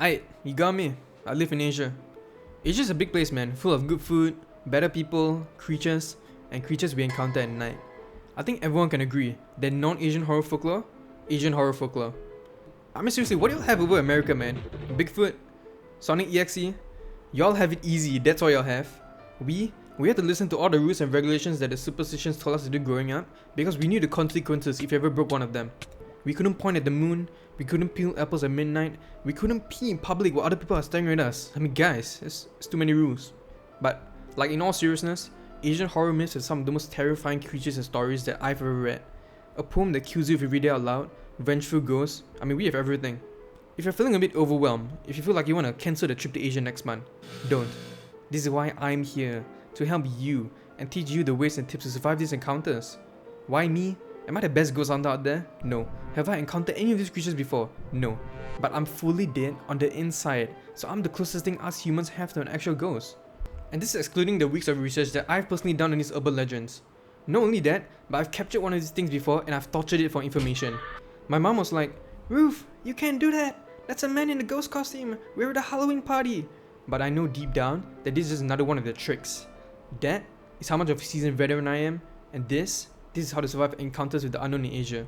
You got me. I live in Asia. Asia's a big place, man, full of good food, better people, creatures, and creatures we encounter at night. I think everyone can agree that non-Asian horror folklore, Asian horror folklore. I mean seriously, what do y'all have over America, man? Bigfoot? Sonic EXE? Y'all have it easy, that's all y'all have. We have to listen to all the rules and regulations that the superstitions told us to do growing up because we knew the consequences if you ever broke one of them. We couldn't point at the moon, we couldn't peel apples at midnight, we couldn't pee in public while other people are staring at us. I mean guys, it's too many rules. But, like in all seriousness, Asian horror myths are some of the most terrifying creatures and stories that I've ever read. A poem that kills you if you read it out loud, vengeful ghosts, I mean we have everything. If you're feeling a bit overwhelmed, if you feel like you want to cancel the trip to Asia next month, don't. This is why I'm here, to help you and teach you the ways and tips to survive these encounters. Why me? Am I the best ghost hunter out there? No. Have I encountered any of these creatures before? No. But I'm fully dead on the inside, so I'm the closest thing us humans have to an actual ghost. And this is excluding the weeks of research that I've personally done on these urban legends. Not only that, but I've captured one of these things before and I've tortured it for information. My mom was like, "Ruth, you can't do that. That's a man in a ghost costume. We're at a Halloween party." But I know deep down that this is another one of the tricks. That is how much of a seasoned veteran I am, and this is how to survive encounters with the unknown in Asia.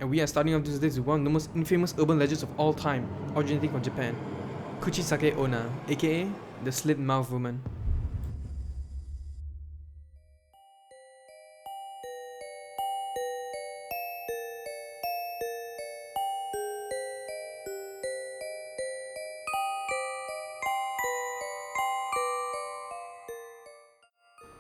And we are starting off this list with one of the most infamous urban legends of all time, originating from Japan. Kuchisake-Onna, aka the Slit Mouth Woman.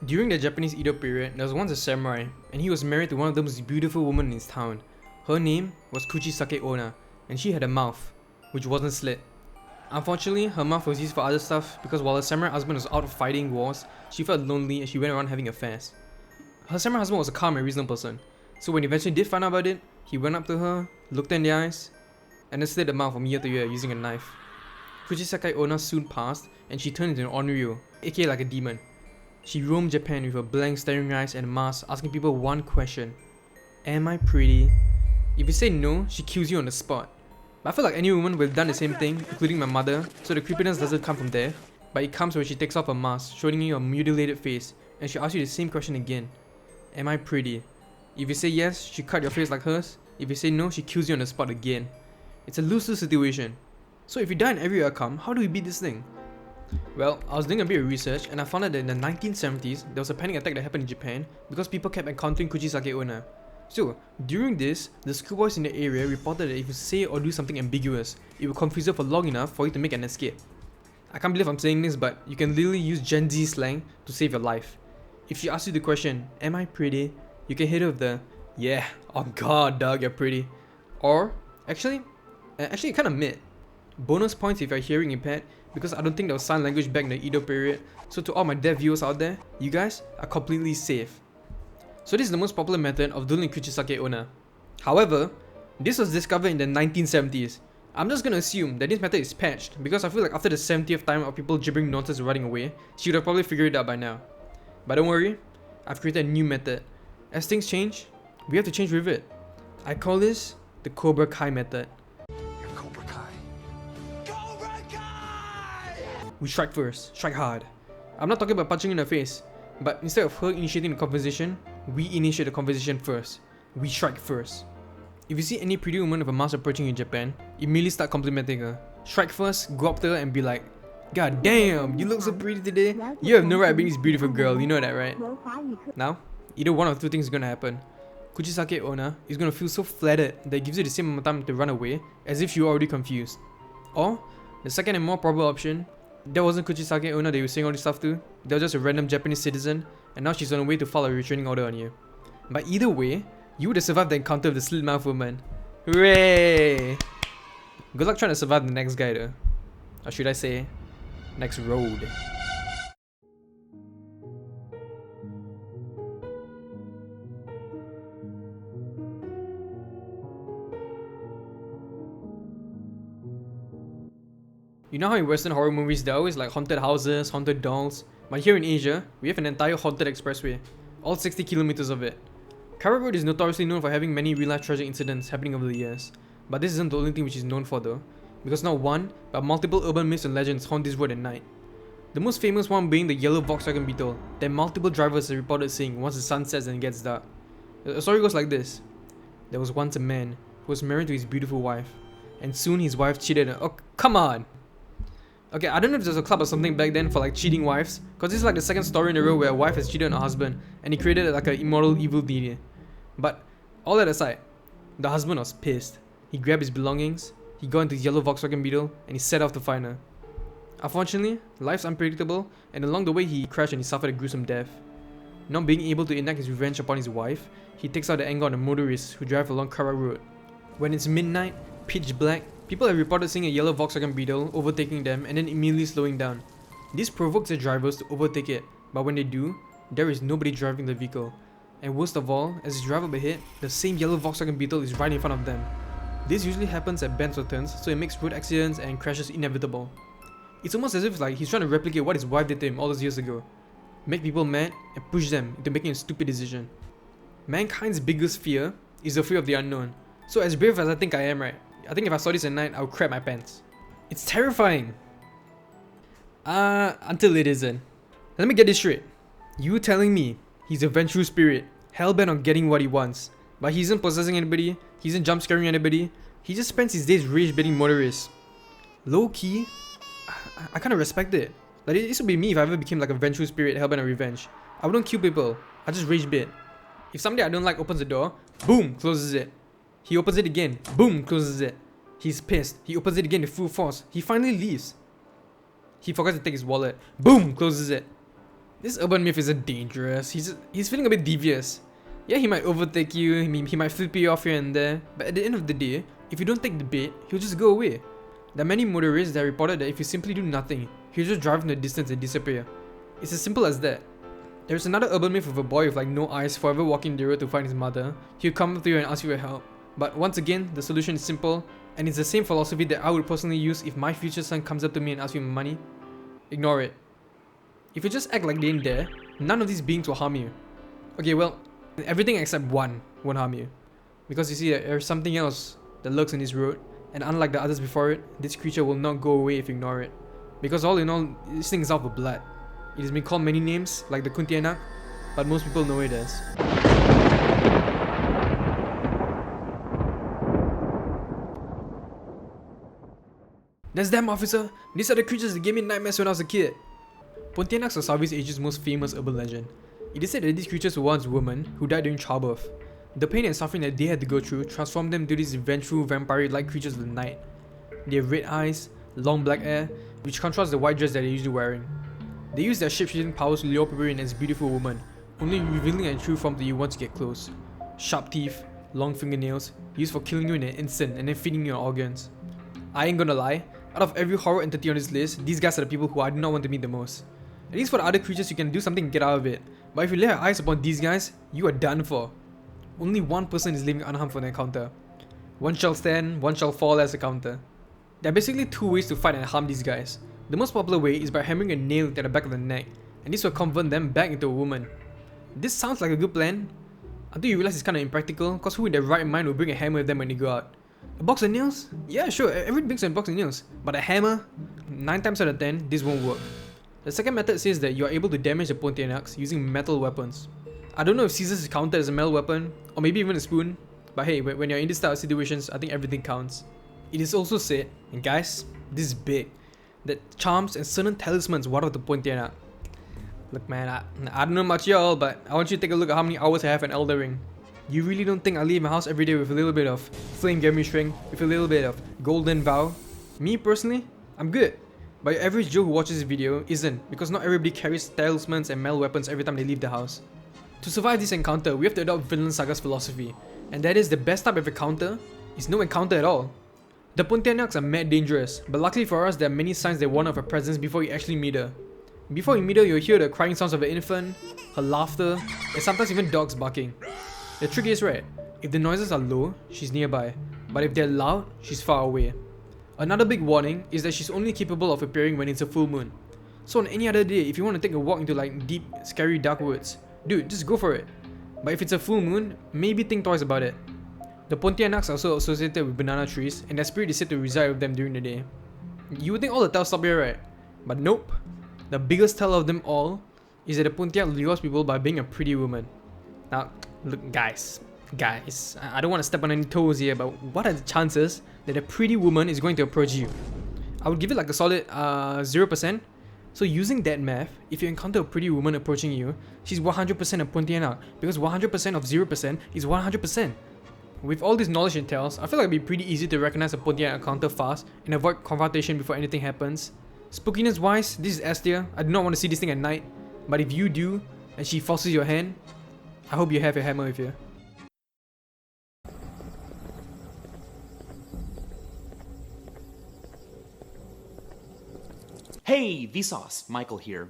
During the Japanese Edo period, there was once a samurai, and he was married to one of the most beautiful women in his town. Her name was Kuchisake-Onna, and she had a mouth, which wasn't slit. Unfortunately, her mouth was used for other stuff because while her samurai husband was out fighting wars, she felt lonely and she went around having affairs. Her samurai husband was a calm and reasonable person, so when he eventually did find out about it, he went up to her, looked her in the eyes, and then slit the mouth from ear to ear using a knife. Kuchisake-Onna soon passed, and she turned into an onryo, aka like a demon. She roamed Japan with her blank staring eyes and a mask, asking people one question: "Am I pretty?" If you say no, she kills you on the spot. But I feel like any woman would have done the same thing, including my mother, so the creepiness doesn't come from there, but it comes when she takes off her mask, showing you a mutilated face, and she asks you the same question again: "Am I pretty?" If you say yes, she cut your face like hers. If you say no, she kills you on the spot again. It's a lose-lose situation. So if you die in every outcome, how do we beat this thing? Well, I was doing a bit of research and I found out that in the 1970s, there was a panic attack that happened in Japan because people kept encountering Kuchisake-Onna. So, during this, the schoolboys in the area reported that if you say or do something ambiguous, it will confuse you for long enough for you to make an escape. I can't believe I'm saying this, but you can literally use Gen Z slang to save your life. If she asks you the question, "Am I pretty?" you can hit her with the, "Yeah, oh god dog, you're pretty." Or, actually kind of mid. Bonus points if you're hearing impaired, because I don't think there was sign language back in the Edo period, so to all my deaf viewers out there, you guys are completely safe. So this is the most popular method of dueling Kuchisake-Onna. However, this was discovered in the 1970s. I'm just gonna assume that this method is patched, because I feel like after the 70th time of people gibbering nonsense and running away, she would have probably figured it out by now. But don't worry, I've created a new method. As things change, we have to change with it. I call this the Cobra Kai method. We strike first, strike hard. I'm not talking about punching in the face, but instead of her initiating the conversation, we initiate the conversation first. We strike first. If you see any pretty woman with a mask approaching you in Japan, immediately start complimenting her. Strike first, go up to her and be like, "God damn, you look so pretty today. You have no right being this beautiful girl, you know that, right?" Now, either one of two things is gonna happen. Kuchisake-Onna is gonna feel so flattered that it gives you the same amount of time to run away as if you were already confused. Or, the second and more probable option, that wasn't Kuchisake-Onna that you were saying all this stuff to, that was just a random Japanese citizen, and now she's on her way to file a restraining order on you. But either way, you would have survived the encounter with the slit mouth woman. Hooray! Good luck trying to survive the next guy though. Or should I say, next road. You know how in Western horror movies there are always like haunted houses, haunted dolls, but here in Asia, we have an entire haunted expressway, all 60 kilometers of it. Karak Road is notoriously known for having many real-life tragic incidents happening over the years, but this isn't the only thing which is known for though. because not one, but multiple urban myths and legends haunt this road at night. The most famous one being the yellow Volkswagen Beetle that multiple drivers have reported seeing once the sun sets and gets dark. The story goes like this. There was once a man who was married to his beautiful wife, and soon his wife cheated. Oh, come on! Okay, I don't know if there's a club or something back then for like cheating wives, cause this is like the second story in a row where a wife has cheated on her husband and he created like an immoral evil deed. But all that aside, the husband was pissed. He grabbed his belongings, he got into his yellow Volkswagen Beetle, and he set off to find her. Unfortunately, life's unpredictable, and along the way he crashed and he suffered a gruesome death. Not being able to enact his revenge upon his wife, he takes out the anger on the motorists who drive along Karak Road. When it's midnight, pitch black, people have reported seeing a yellow Volkswagen Beetle overtaking them and then immediately slowing down. This provokes the drivers to overtake it, but when they do, there is nobody driving the vehicle. And worst of all, as they drive up ahead, the same yellow Volkswagen Beetle is right in front of them. This usually happens at bends or turns, so it makes road accidents and crashes inevitable. It's almost as if like he's trying to replicate what his wife did to him all those years ago. Make people mad and push them into making a stupid decision. Mankind's biggest fear is the fear of the unknown. So as brave as I think I am, right? I think if I saw this at night, I would crap my pants. It's terrifying. Until it isn't. Let me get this straight. You telling me he's a vengeful spirit, hellbent on getting what he wants, but he isn't possessing anybody, he isn't jump scaring anybody, he just spends his days rage baiting motorists. Low key, I kinda respect it. Like this would be me if I ever became like a vengeful spirit hellbent on revenge. I wouldn't kill people, I just rage bait. If somebody I don't like opens the door, boom, closes it. He opens it again, boom, closes it. He's pissed, he opens it again with full force. He finally leaves. He forgets to take his wallet, boom, closes it. This urban myth isn't dangerous, he's feeling a bit devious. Yeah, he might overtake you, he might flip you off here and there, but at the end of the day, if you don't take the bait, he'll just go away. There are many motorists that reported that if you simply do nothing, he'll just drive in the distance and disappear. It's as simple as that. There's another urban myth of a boy with like no eyes forever walking the road to find his mother. He'll come up to you and ask you for help. But once again, the solution is simple, and it's the same philosophy that I would personally use if my future son comes up to me and asks me for money. Ignore it. If you just act like they ain't there, none of these beings will harm you. Okay, well, everything except one won't harm you. Because you see, there's something else that lurks in this road, and unlike the others before it, this creature will not go away if you ignore it. Because all in all, this thing is out of blood. It has been called many names, like the Pontianak, but most people know it as. That's them, officer! These are the creatures that gave me nightmares when I was a kid! Pontianaks are Southeast Asia's most famous urban legend. It is said that these creatures were once women who died during childbirth. The pain and suffering that they had to go through transformed them into these vengeful vampire-like creatures of the night. They have red eyes, long black hair, which contrasts the white dress that they're usually wearing. They use their shape-shifting powers to lure people in as beautiful women, only revealing their true form to you once you get close. Sharp teeth, long fingernails, used for killing you in an instant and then feeding your organs. I ain't gonna lie, out of every horror entity on this list, these guys are the people who I do not want to meet the most. At least for the other creatures you can do something and get out of it, but if you lay your eyes upon these guys, you are done for. Only one person is leaving unharmed for the encounter. One shall stand, one shall fall as a counter. There are basically two ways to fight and harm these guys. The most popular way is by hammering a nail into the back of the neck, and this will convert them back into a woman. This sounds like a good plan, until you realize it's kinda impractical, cause who in their right mind will bring a hammer with them when they go out? A box of nails? Yeah, sure, everyone brings a box of nails, but a hammer? 9 times out of 10, this won't work. The second method says that you are able to damage the Pontianaks using metal weapons. I don't know if scissors is counted as a metal weapon, or maybe even a spoon, but hey, when you're in this type of situations, I think everything counts. It is also said, and guys, this is big, that charms and certain talismans ward off the Pontianak. Look man, I don't know much y'all, but I want you to take a look at how many hours I have in Elden Ring. You really don't think I leave my house every day with a little bit of flame Gami string, with a little bit of golden vow? Me personally, I'm good. But your average Joe who watches this video isn't, because not everybody carries talismans and metal weapons every time they leave the house. To survive this encounter, we have to adopt Vinland Saga's philosophy, and that is the best type of encounter is no encounter at all. The Pontianaks are mad dangerous, but luckily for us there are many signs that warn of her presence before you actually meet her. Before you meet her, you'll hear the crying sounds of an infant, her laughter, and sometimes even dogs barking. The trick is right, if the noises are low, she's nearby, but if they're loud, she's far away. Another big warning is that she's only capable of appearing when it's a full moon. So on any other day, if you want to take a walk into like deep, scary dark woods, dude, just go for it. But if it's a full moon, maybe think twice about it. The The Pontianaks are also associated with banana trees, and their spirit is said to reside with them during the day. You would think all the tales stop here, right? But nope. The biggest tale of them all is that the Pontianak lures people by being a pretty woman. Now, look guys, I don't want to step on any toes here, but what are the chances that a pretty woman is going to approach you? I would give it like a solid 0%. So using that math, if you encounter a pretty woman approaching you, she's 100% a Pontianak, because 100% of 0% is 100%. With all this knowledge and tales, I feel like it'd be pretty easy to recognize a Pontianak encounter fast and avoid confrontation before anything happens. Spookiness wise, this is S tier. I do not want to see this thing at night, but if you do, and she forces your hand, I hope you have your hammer with you. Hey, Vsauce, Michael here.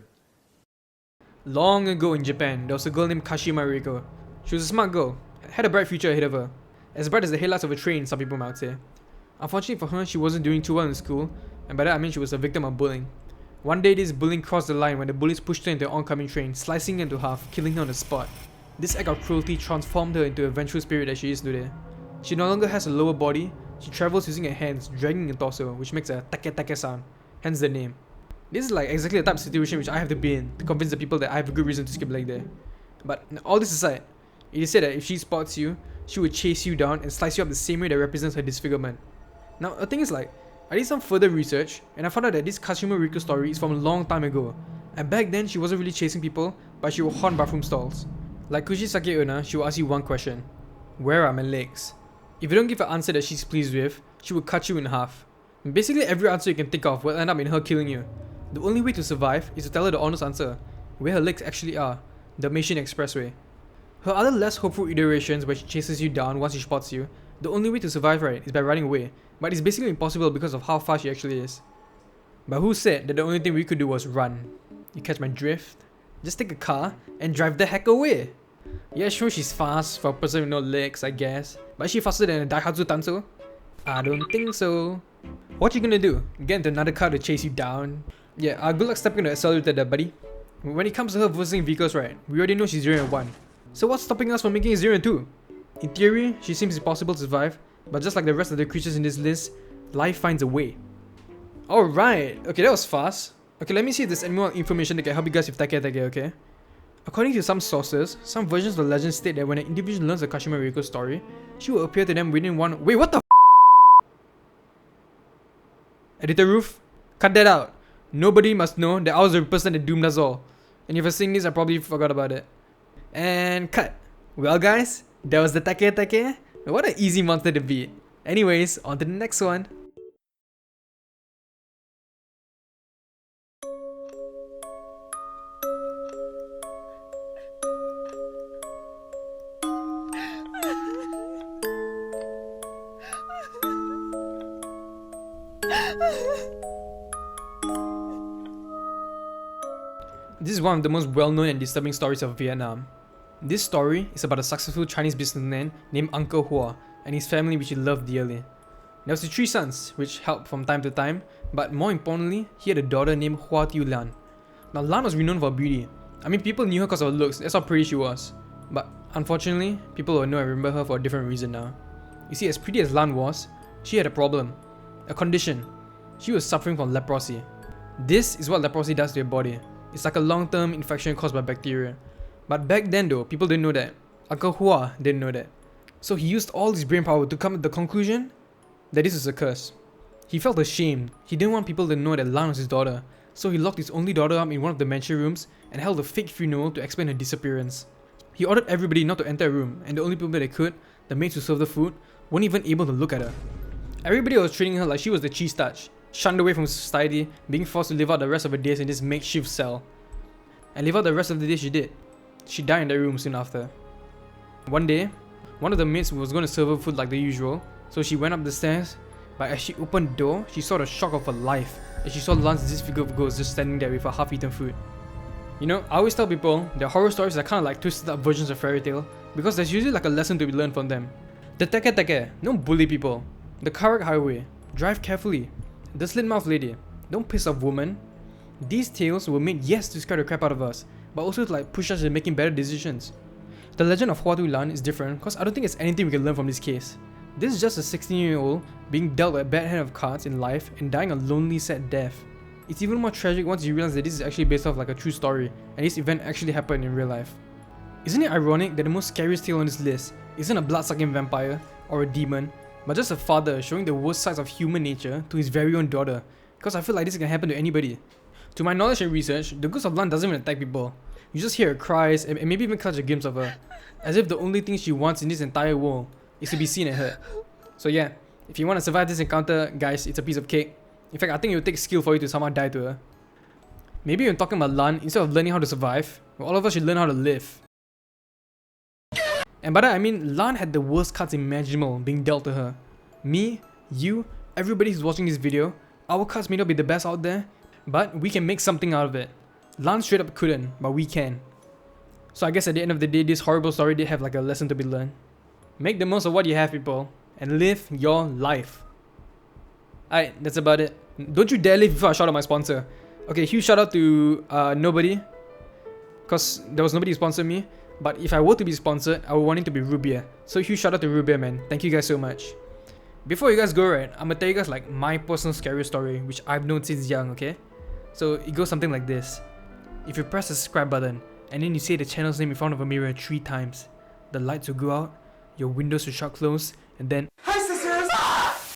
Long ago in Japan, there was a girl named Kashima Reiko. She was a smart girl, had a bright future ahead of her. As bright as the headlights of a train, some people might say. Unfortunately for her, she wasn't doing too well in school, and by that I mean she was a victim of bullying. One day this bullying crossed the line when the bullies pushed her into an oncoming train, slicing her into half, killing her on the spot. This act of cruelty transformed her into a vengeful spirit that she is today. She no longer has a lower body, she travels using her hands, dragging her torso, which makes a Teke sound, hence the name. This is like exactly the type of situation which I have to be in to convince the people that I have a good reason to skip leg day. But all this aside, it is said that if she spots you, she would chase you down and slice you up the same way that represents her disfigurement. Now the thing is like, I did some further research and I found out that this Kashima Reiko story is from a long time ago. And back then she wasn't really chasing people, but she would haunt bathroom stalls. Like Kuchisake-Onna, she will ask you one question. Where are my legs? If you don't give an answer that she's pleased with, she will cut you in half. And basically every answer you can think of will end up in her killing you. The only way to survive is to tell her the honest answer, where her legs actually are, the Meishin Expressway. Her other less hopeful iterations where she chases you down once she spots you, the only way to survive right is by running away, but it's basically impossible because of how fast she actually is. But who said that the only thing we could do was run? You catch my drift? Just take a car and drive the heck away! Yeah, sure she's fast for a person with no legs, I guess, but is she faster than a Daihatsu Tanso? I don't think so. What you gonna do? Get into another car to chase you down? Yeah, good luck stepping on the accelerator there, buddy. When it comes to her versing vehicles right, we already know she's 0 and 1. So what's stopping us from making it 0 and 2? In theory, she seems impossible to survive, but just like the rest of the creatures in this list, life finds a way. Alright, okay, that was fast. Okay, let me see if there's any more information that can help you guys with Teke, okay? According to some sources, some versions of the legend state that when an individual learns a Kashima Reiko story, she will appear to them within one— Wait, what the Editor Roof? Cut that out. Nobody must know that I was the person that doomed us all. And if you're seeing this, I probably forgot about it. And cut. Well guys, that was the Teke. What an easy monster to beat. Anyways, on to the next one. This is one of the most well-known and disturbing stories of Vietnam. This story is about a successful Chinese businessman named Uncle Hua and his family which he loved dearly. There was 3 sons which helped from time to time, but more importantly, he had a daughter named Hua Lan. Now Lan was renowned for beauty. I mean, people knew her because of her looks, that's how pretty she was. But unfortunately, people will know and remember her for a different reason now. You see, as pretty as Lan was, she had a problem. A condition. She was suffering from leprosy. This is what leprosy does to your body. It's like a long-term infection caused by bacteria. But back then though, people didn't know that. Uncle Hua didn't know that. So he used all his brainpower to come to the conclusion that this is a curse. He felt ashamed. He didn't want people to know that Lan was his daughter. So he locked his only daughter up in one of the mansion rooms and held a fake funeral to explain her disappearance. He ordered everybody not to enter a room, and the only people that could, the maids who served the food, weren't even able to look at her. Everybody was treating her like she was the cheese touch, shunned away from society, being forced to live out the rest of her days in this makeshift cell. And live out the rest of the day she did. She died in that room soon after. One day, one of the maids was going to serve her food like the usual, so she went up the stairs, but as she opened the door, she saw the shock of her life as she saw Lan's disfigured ghost just standing there with her half-eaten food. You know, I always tell people that horror stories are kind of like twisted up versions of fairy tale, because there's usually like a lesson to be learned from them. The Teke, don't bully people. The Karak Highway, drive carefully. The slit mouth lady, don't piss off women. These tales were made, yes, to scare the crap out of us, but also to like push us in making better decisions. The legend of Hua Lan is different because I don't think there's anything we can learn from this case. This is just a 16-year-old being dealt a bad hand of cards in life and dying a lonely, sad death. It's even more tragic once you realize that this is actually based off like a true story and this event actually happened in real life. Isn't it ironic that the most scariest tale on this list isn't a blood-sucking vampire or a demon, but just a father showing the worst sides of human nature to his very own daughter? Because I feel like this can happen to anybody. To my knowledge and research, the ghost of Lan doesn't even attack people. You just hear her cries and maybe even catch a glimpse of her, as if the only thing she wants in this entire world is to be seen and heard. So yeah, if you want to survive this encounter, guys, it's a piece of cake. In fact, I think it would take skill for you to somehow die to her. Maybe when talking about Lan, instead of learning how to survive, well, all of us should learn how to live. And by that I mean, Lan had the worst cards imaginable being dealt to her. Me, you, everybody who's watching this video, our cards may not be the best out there, but we can make something out of it. Lan straight up couldn't, but we can. So I guess at the end of the day, this horrible story did have like a lesson to be learned. Make the most of what you have, people, and live your life. Alright, that's about it. Don't you dare leave before I shout out my sponsor. Okay, huge shout out to nobody, because there was nobody who sponsored me. But if I were to be sponsored, I would want it to be root beer. So huge shout out to root beer, man. Thank you guys so much. Before you guys go, right, I'm gonna tell you guys like my personal scary story, which I've known since young, okay? So it goes something like this. If you press the subscribe button, and then you say the channel's name in front of a mirror 3 times, the lights will go out, your windows will shut close, and then